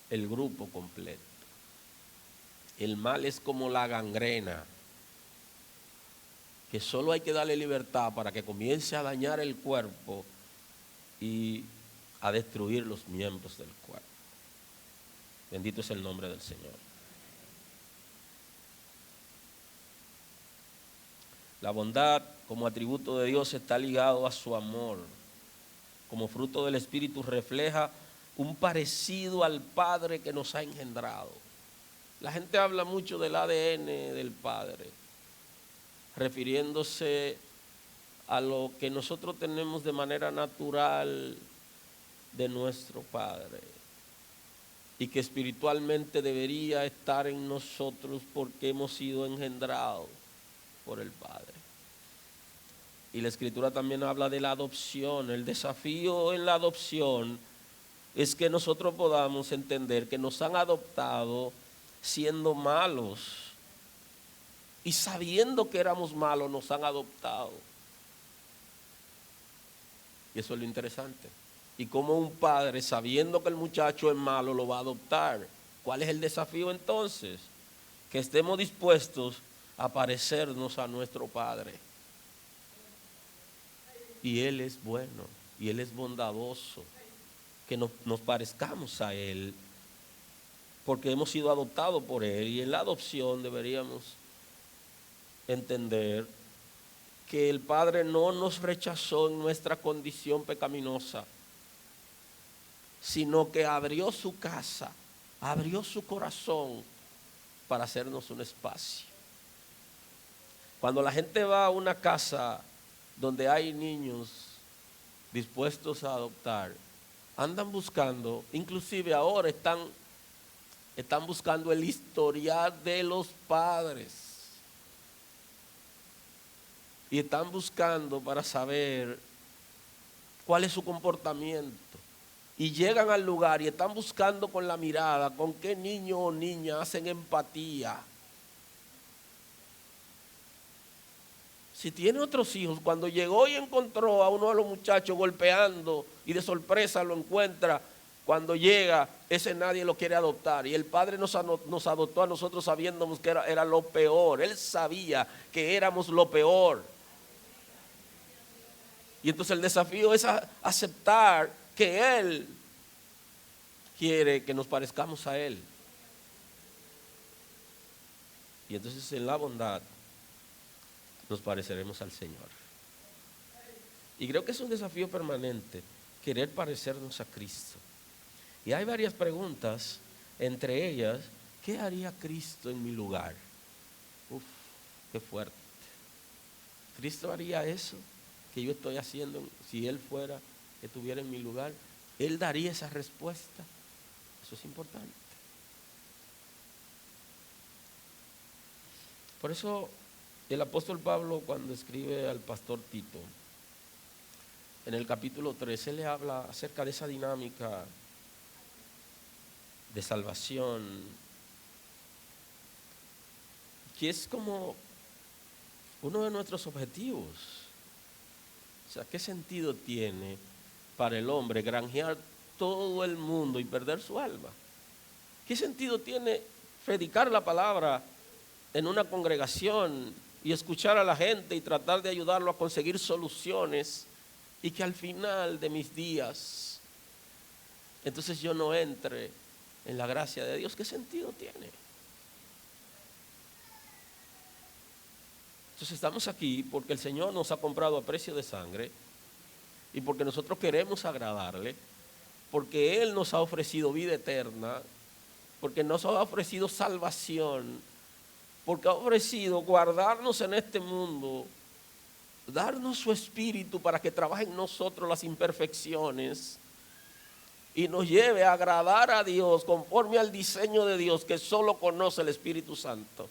el grupo completo. El mal es como la gangrena, que solo hay que darle libertad para que comience a dañar el cuerpo y a destruir los miembros del cuerpo. Bendito es el nombre del Señor. La bondad como atributo de Dios está ligado a su amor. Como fruto del Espíritu refleja un parecido al Padre que nos ha engendrado. La gente habla mucho del ADN del Padre, refiriéndose a lo que nosotros tenemos de manera natural de nuestro Padre y que espiritualmente debería estar en nosotros porque hemos sido engendrados por el Padre. Y la Escritura también habla de la adopción. El desafío en la adopción es que nosotros podamos entender que nos han adoptado siendo malos y sabiendo que éramos malos nos han adoptado. Y eso es lo interesante. Y como un padre, sabiendo que el muchacho es malo, lo va a adoptar. ¿Cuál es el desafío entonces? Que estemos dispuestos a parecernos a nuestro Padre. Y Él es bueno, y Él es bondadoso. Que nos parezcamos a Él. porque hemos sido adoptados por Él, y en la adopción deberíamos entender que el Padre no nos rechazó en nuestra condición pecaminosa, sino que abrió su casa, abrió su corazón para hacernos un espacio. Cuando la gente va a una casa donde hay niños dispuestos a adoptar, andan buscando, inclusive ahora están buscando el historial de los padres. Y están buscando para saber cuál es su comportamiento. Y llegan al lugar y están buscando con la mirada con qué niño o niña hacen empatía. Si tiene otros hijos, cuando llegó y encontró a uno de los muchachos golpeando y de sorpresa lo encuentra, cuando llega, ese nadie lo quiere adoptar. Y el Padre nos adoptó a nosotros sabiendo que era lo peor. Él sabía que éramos lo peor. Y entonces el desafío es aceptar que Él quiere que nos parezcamos a Él. Y entonces en la bondad nos pareceremos al Señor. Y creo que es un desafío permanente, querer parecernos a Cristo. Y hay varias preguntas, entre ellas, ¿qué haría Cristo en mi lugar? Uf, qué fuerte. ¿Cristo haría eso que yo estoy haciendo si Él fuera, que estuviera en mi lugar? ¿Él daría esa respuesta? Eso es importante. Por eso el apóstol Pablo, cuando escribe al pastor Tito, en el capítulo 13, le habla acerca de esa dinámica de salvación, que es como uno de nuestros objetivos. O sea, ¿qué sentido tiene para el hombre granjear todo el mundo y perder su alma? ¿Qué sentido tiene predicar la palabra en una congregación y escuchar a la gente y tratar de ayudarlo a conseguir soluciones, y que al final de mis días entonces yo no entre en la gracia de Dios? ¿Qué sentido tiene? Entonces estamos aquí porque el Señor nos ha comprado a precio de sangre, y porque nosotros queremos agradarle, porque Él nos ha ofrecido vida eterna, porque nos ha ofrecido salvación, porque ha ofrecido guardarnos en este mundo, darnos su espíritu para que trabaje en nosotros las imperfecciones y nos lleve a agradar a Dios conforme al diseño de Dios que solo conoce el Espíritu Santo,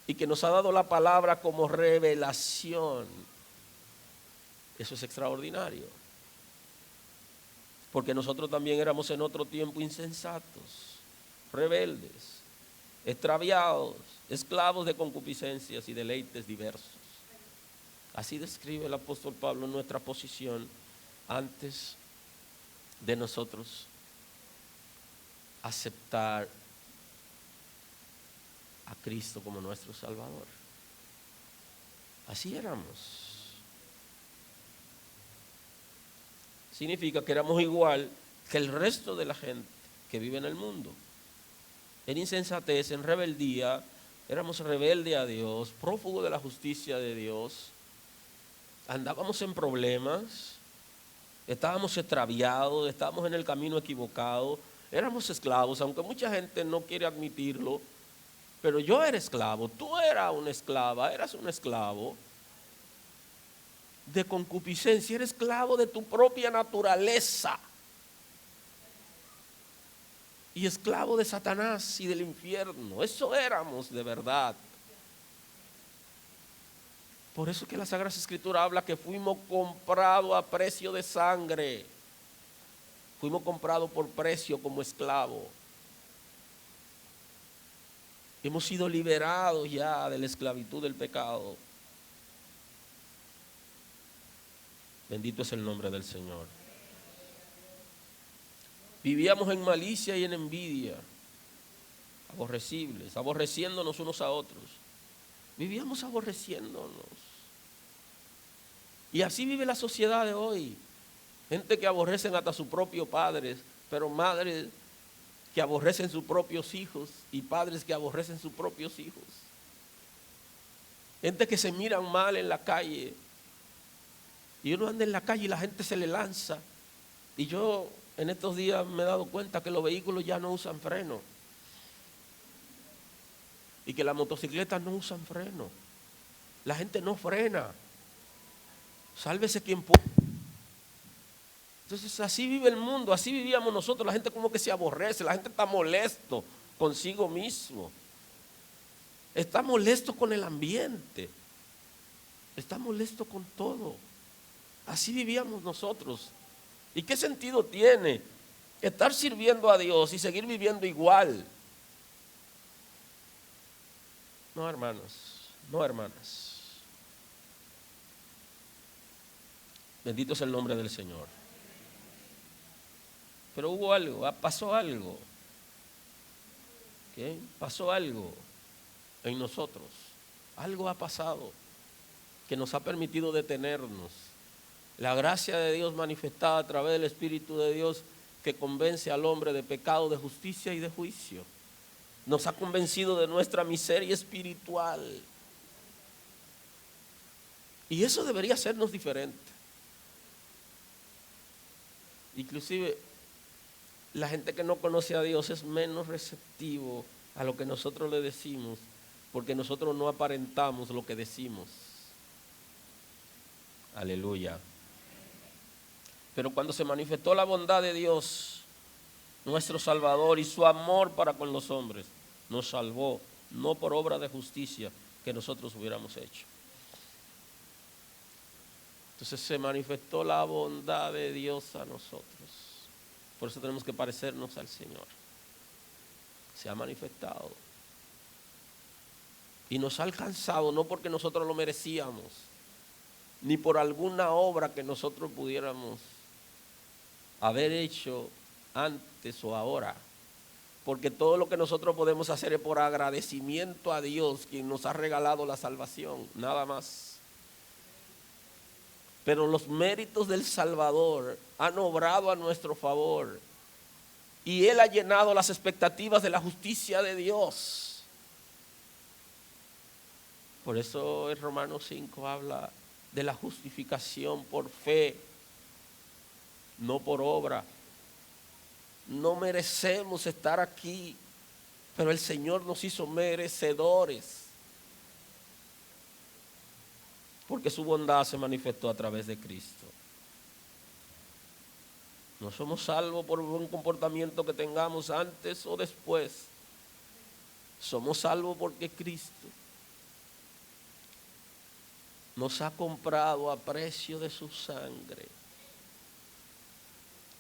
y que nos ha dado la palabra como revelación. Eso es extraordinario, porque nosotros también éramos en otro tiempo insensatos, rebeldes, extraviados, esclavos de concupiscencias y deleites diversos. Así describe el apóstol Pablo nuestra posición antes de nosotros aceptar a Cristo como nuestro Salvador. Así éramos. Significa que éramos igual que el resto de la gente que vive en el mundo. En insensatez, en rebeldía, éramos rebeldes a Dios, prófugos de la justicia de Dios, andábamos en problemas, estábamos extraviados, estábamos en el camino equivocado, éramos esclavos, aunque mucha gente no quiere admitirlo, pero yo era esclavo, tú eras una esclava, eras un esclavo de concupiscencia, eres esclavo de tu propia naturaleza y esclavo de Satanás y del infierno. Eso éramos de verdad. Por eso que la Sagrada Escritura habla que fuimos comprados a precio de sangre. Fuimos comprados por precio como esclavos. Hemos sido liberados ya de la esclavitud del pecado. Bendito es el nombre del Señor. Vivíamos en malicia y en envidia, aborrecibles, aborreciéndonos unos a otros. Vivíamos aborreciéndonos. Y así vive la sociedad de hoy. Gente que aborrecen hasta sus propios padres, pero madres que aborrecen sus propios hijos y padres que aborrecen sus propios hijos. Gente que se miran mal en la calle y uno anda en la calle y la gente se le lanza. Y yo en estos días me he dado cuenta que los vehículos ya no usan freno y que las motocicletas no usan freno. La gente no frena. Sálvese quien pueda. Entonces así vive el mundo, así vivíamos nosotros. La gente como que se aborrece, la gente está molesto consigo mismo. Está molesto con el ambiente. Está molesto con todo. Así vivíamos nosotros. ¿Y qué sentido tiene estar sirviendo a Dios y seguir viviendo igual? No, hermanos, no, hermanas. Bendito es el nombre del Señor. Pero hubo algo, pasó algo. ¿Qué? Pasó algo en nosotros. Algo ha pasado que nos ha permitido detenernos. La gracia de Dios manifestada a través del Espíritu de Dios que convence al hombre de pecado, de justicia y de juicio. Nos ha convencido de nuestra miseria espiritual. Y eso debería hacernos diferentes. Inclusive, la gente que no conoce a Dios es menos receptivo a lo que nosotros le decimos, porque nosotros no aparentamos lo que decimos. Aleluya. Pero cuando se manifestó la bondad de Dios, nuestro Salvador, y su amor para con los hombres, nos salvó, no por obra de justicia que nosotros hubiéramos hecho. Entonces se manifestó la bondad de Dios a nosotros. Por eso tenemos que parecernos al Señor. Se ha manifestado. Y nos ha alcanzado, no porque nosotros lo merecíamos, ni por alguna obra que nosotros pudiéramos haber hecho antes o ahora. Porque todo lo que nosotros podemos hacer es por agradecimiento a Dios, quien nos ha regalado la salvación, nada más. Pero los méritos del Salvador han obrado a nuestro favor y Él ha llenado las expectativas de la justicia de Dios. Por eso en Romanos 5 habla de la justificación por fe, no por obra. No merecemos estar aquí, pero el Señor nos hizo merecedores. Porque su bondad se manifestó a través de Cristo. No somos salvos por un comportamiento que tengamos antes o después. Somos salvos porque Cristo nos ha comprado a precio de su sangre.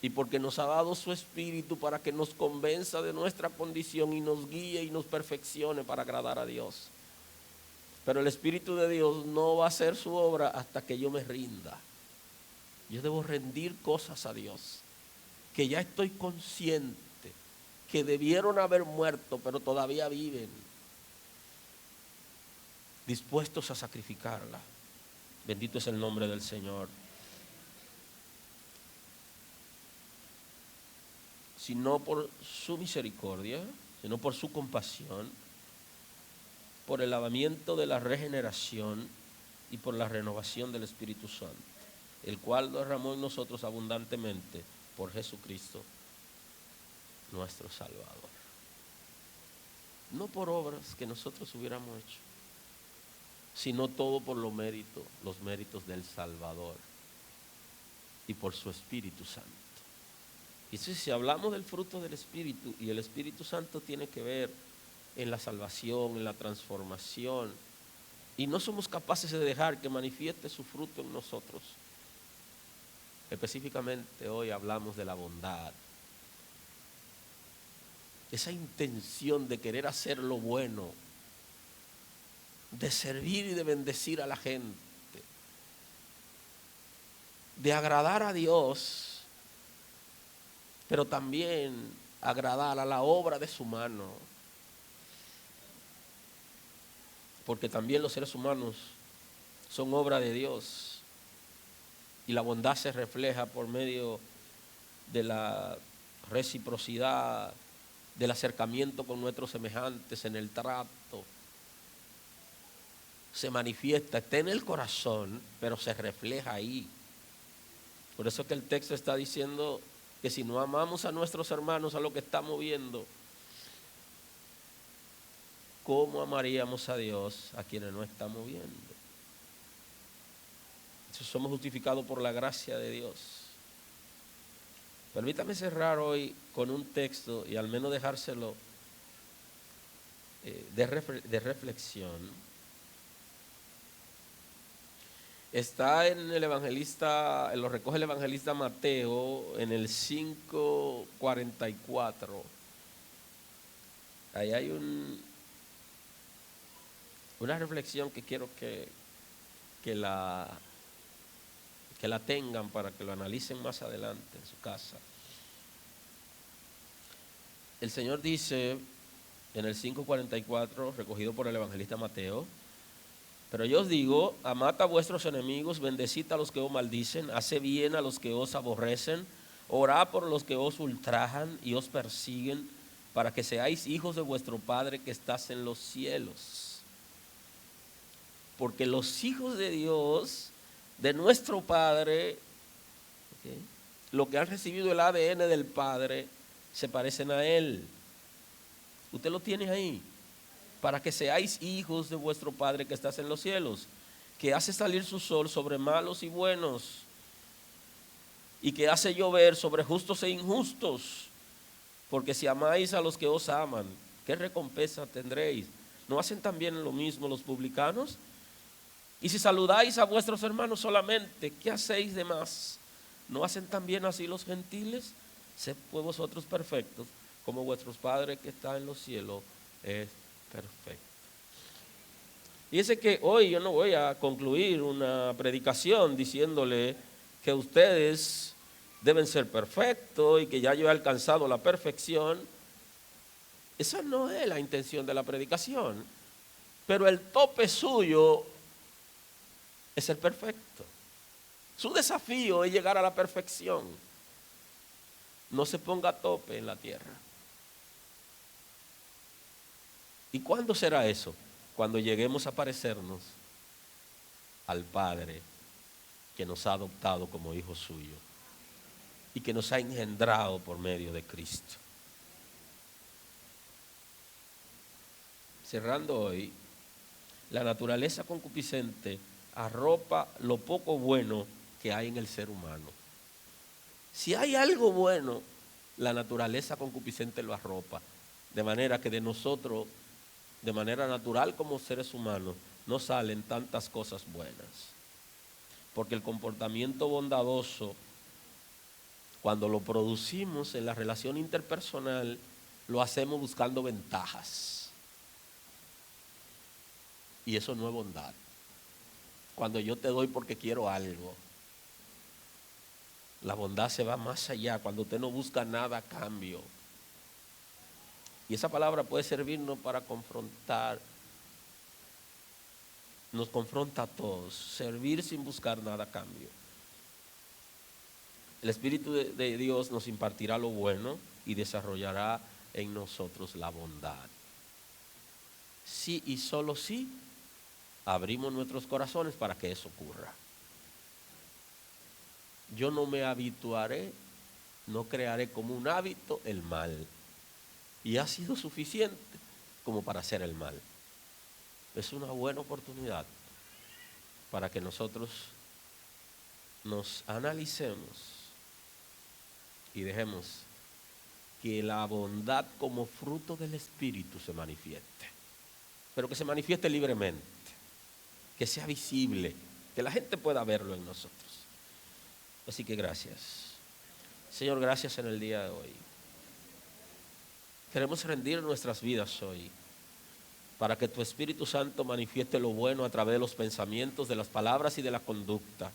Y porque nos ha dado su Espíritu para que nos convenza de nuestra condición y nos guíe y nos perfeccione para agradar a Dios. Pero el Espíritu de Dios no va a hacer su obra hasta que yo me rinda. Yo debo rendir cosas a Dios, que ya estoy consciente, que debieron haber muerto, pero todavía viven, dispuestos a sacrificarla. Bendito es el nombre del Señor. Sino por su misericordia, sino por su compasión, por el lavamiento de la regeneración y por la renovación del Espíritu Santo, el cual derramó en nosotros abundantemente por Jesucristo, nuestro Salvador. No por obras que nosotros hubiéramos hecho, sino todo por los méritos del Salvador y por su Espíritu Santo. Y si hablamos del fruto del Espíritu, y el Espíritu Santo tiene que ver en la salvación, en la transformación, y no somos capaces de dejar que manifieste su fruto en nosotros. Específicamente hoy hablamos de la bondad, esa intención de querer hacer lo bueno, de servir y de bendecir a la gente, de agradar a Dios, pero también agradar a la obra de su mano. Porque también los seres humanos son obra de Dios. Y la bondad se refleja por medio de la reciprocidad, del acercamiento con nuestros semejantes, en el trato, se manifiesta, está en el corazón, pero se refleja ahí. Por eso es que el texto está diciendo que si no amamos a nuestros hermanos, a lo que estamos viendo, ¿cómo amaríamos a Dios a quienes no estamos viendo? Entonces somos justificados por la gracia de Dios. Permítame cerrar hoy con un texto y al menos dejárselo de reflexión. Está en el evangelista, lo recoge el evangelista Mateo en el 5:44. Ahí hay una reflexión que quiero que la tengan para que lo analicen más adelante en su casa. El Señor dice en el 5:44, recogido por el evangelista Mateo: pero yo os digo, amad a vuestros enemigos, bendecid a los que os maldicen, haced bien a los que os aborrecen, orad por los que os ultrajan y os persiguen, para que seáis hijos de vuestro Padre que estás en los cielos. Porque los hijos de Dios, de nuestro Padre, ¿okay?, lo que han recibido el ADN del Padre, se parecen a Él. Usted lo tiene ahí. Para que seáis hijos de vuestro Padre que estás en los cielos, que hace salir su sol sobre malos y buenos, y que hace llover sobre justos e injustos. Porque si amáis a los que os aman, ¿qué recompensa tendréis? ¿No hacen también lo mismo los publicanos? Y si saludáis a vuestros hermanos solamente, ¿qué hacéis de más? ¿No hacen también así los gentiles? Sed pues vosotros perfectos, como vuestros padres que están en los cielos es perfecto. Fíjense que hoy yo no voy a concluir una predicación diciéndole que ustedes deben ser perfectos y que ya yo he alcanzado la perfección. Esa no es la intención de la predicación, pero el tope suyo es ser perfecto. Su desafío es llegar a la perfección. No se ponga tope en la tierra. ¿Y cuándo será eso? Cuando lleguemos a parecernos al Padre que nos ha adoptado como hijos suyos y que nos ha engendrado por medio de Cristo. Cerrando hoy, la naturaleza concupiscente arropa lo poco bueno que hay en el ser humano. Si hay algo bueno, la naturaleza concupiscente lo arropa, de manera que de nosotros, de manera natural como seres humanos, no salen tantas cosas buenas. Porque el comportamiento bondadoso, cuando lo producimos en la relación interpersonal, lo hacemos buscando ventajas. Y eso no es bondad. Cuando yo te doy porque quiero algo, la bondad se va más allá, cuando usted no busca nada a cambio. Y esa palabra puede servirnos para confrontar, nos confronta a todos, servir sin buscar nada a cambio. El Espíritu de Dios nos impartirá lo bueno y desarrollará en nosotros la bondad. Sí y solo sí abrimos nuestros corazones para que eso ocurra. Yo no me habituaré, no crearé como un hábito el mal. Y ha sido suficiente como para hacer el mal. Es una buena oportunidad para que nosotros nos analicemos y dejemos que la bondad como fruto del Espíritu se manifieste. Pero que se manifieste libremente, que sea visible, que la gente pueda verlo en nosotros. Así que gracias. Señor, gracias en el día de hoy. Queremos rendir nuestras vidas hoy para que tu Espíritu Santo manifieste lo bueno a través de los pensamientos, de las palabras y de la conducta.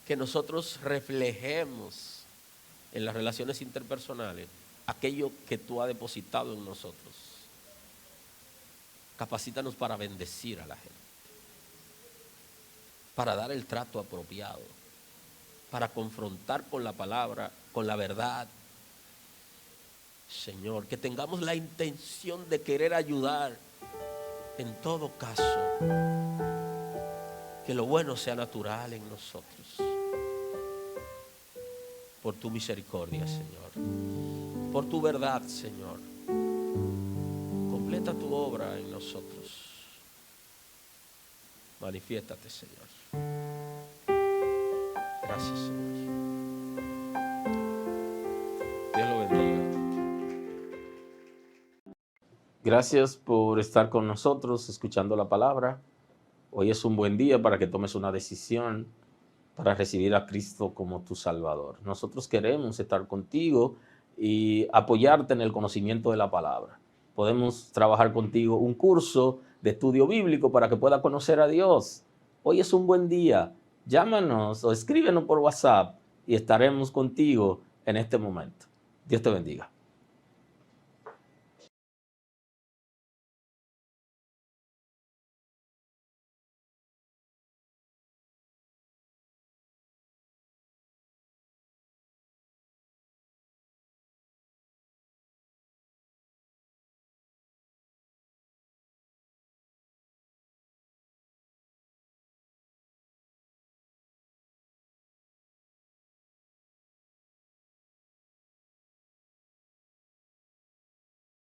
Que nosotros reflejemos en las relaciones interpersonales aquello que tú has depositado en nosotros. Capacítanos para bendecir a la gente, para dar el trato apropiado, para confrontar con la palabra, con la verdad, Señor, que tengamos la intención de querer ayudar en todo caso. Que lo bueno sea natural en nosotros. Por tu misericordia, Señor. Por tu verdad, Señor. Completa tu obra en nosotros. Manifiéstate, Señor. Gracias, Señor. Dios lo bendiga. Gracias por estar con nosotros escuchando la palabra. Hoy es un buen día para que tomes una decisión para recibir a Cristo como tu Salvador. Nosotros queremos estar contigo y apoyarte en el conocimiento de la palabra. Podemos trabajar contigo un curso de estudio bíblico para que puedas conocer a Dios. Hoy es un buen día. Llámanos o escríbenos por WhatsApp y estaremos contigo en este momento. Dios te bendiga.